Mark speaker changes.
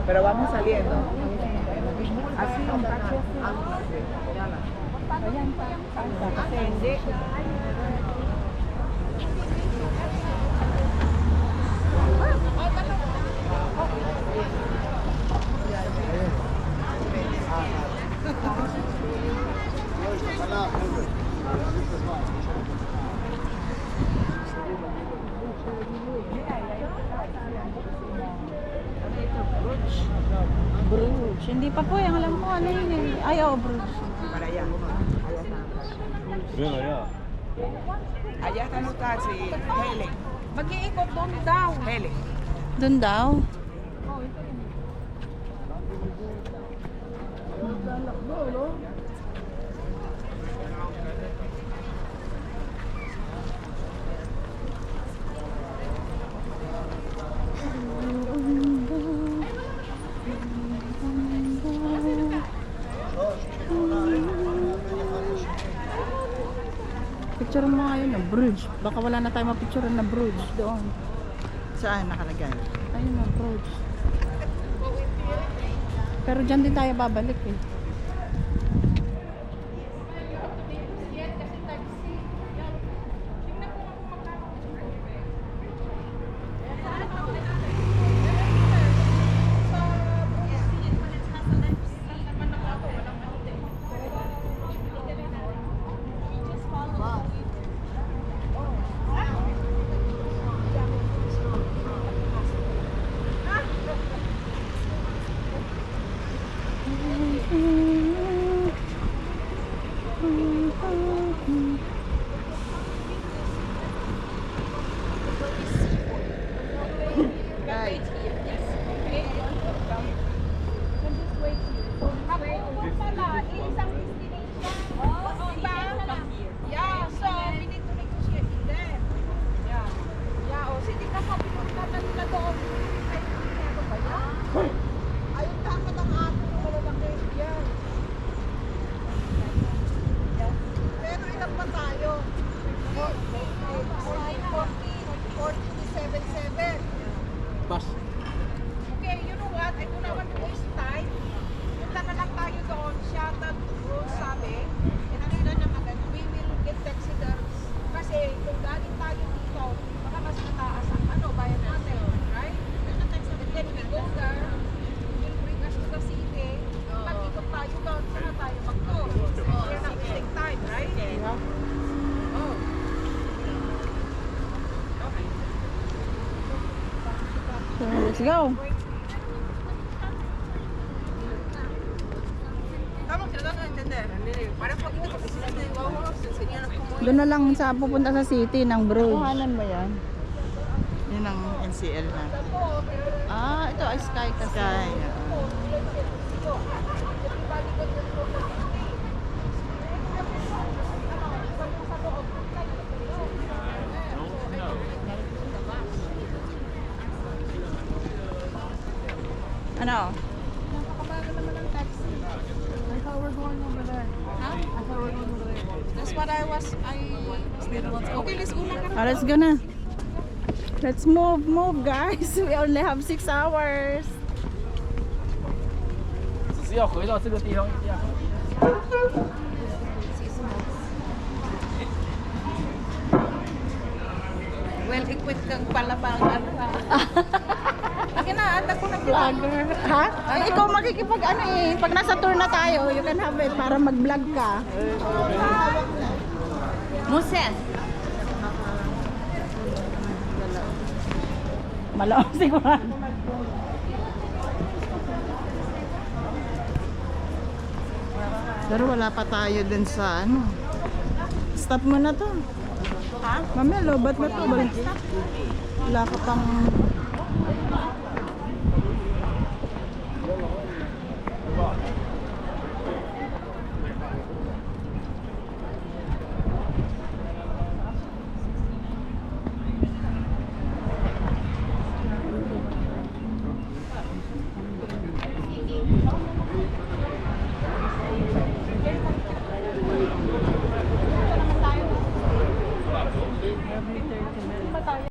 Speaker 1: Pero vamos saliendo. Así un cacho.
Speaker 2: Bruges. Hindi pa po. Yung alam ko ano yun eh. Ay, oh, Bruges.
Speaker 1: Para allá.
Speaker 3: Ven allá.
Speaker 1: Allá están los taxis. Helen.
Speaker 4: Mag-iikot doon daw.
Speaker 1: Helen.
Speaker 2: Doon daw. Picture mo nga yun na Bruges. Baka wala na tayo mapicture na Bruges doon.
Speaker 1: Saan nakalagay?
Speaker 2: Ayun na Bruges. Pero dyan din tayo babalik eh.
Speaker 3: Bus.
Speaker 4: Okay, you know what? I don't want to waste time. Punta na lang tayo doon. Siya doon sabi. We will get taxi there. Kasi kung galing tayo dito, baka mas mataas ang bayan natin. Right? And then we go there. Will bring us to the city. Pag-ikot tayo doon, saka tayo mag-tour. We're not wasting time, right? Oh.
Speaker 2: So, let's go.
Speaker 4: Estamos tratando de entender. Para poquito, porque si no te digo, vamos a enseñarnos cómo
Speaker 2: Doon na lang sa pupunta sa city ng Bruges.
Speaker 1: Kuhanan mo yan. Yun ang NCL na.
Speaker 2: Ah, ito ay Sky kasi.
Speaker 1: Sky.
Speaker 2: Ano?
Speaker 4: Napakabagal naman ng taxi. I thought we're going over there. Huh? I thought we're going over there. That's what I still want. Okay, let's go na.
Speaker 2: Oh, let's go na. Let's move guys. We only have 6 hours.
Speaker 3: 只是要回到这个地方一样。
Speaker 4: Well, equipped kang pala pang ano ha. Akin na, ata ko na
Speaker 2: Vlogger. Ha? Ay, ikaw makikipag ano eh. Pag nasa tour na tayo, you can have it para mag-vlog ka.
Speaker 4: Musen.
Speaker 2: Malaong sigurado.
Speaker 1: Pero wala pa tayo dun sa ano. Stop mo na to.
Speaker 2: Ha?
Speaker 1: Mamaya, lobat na to. Wala ka pang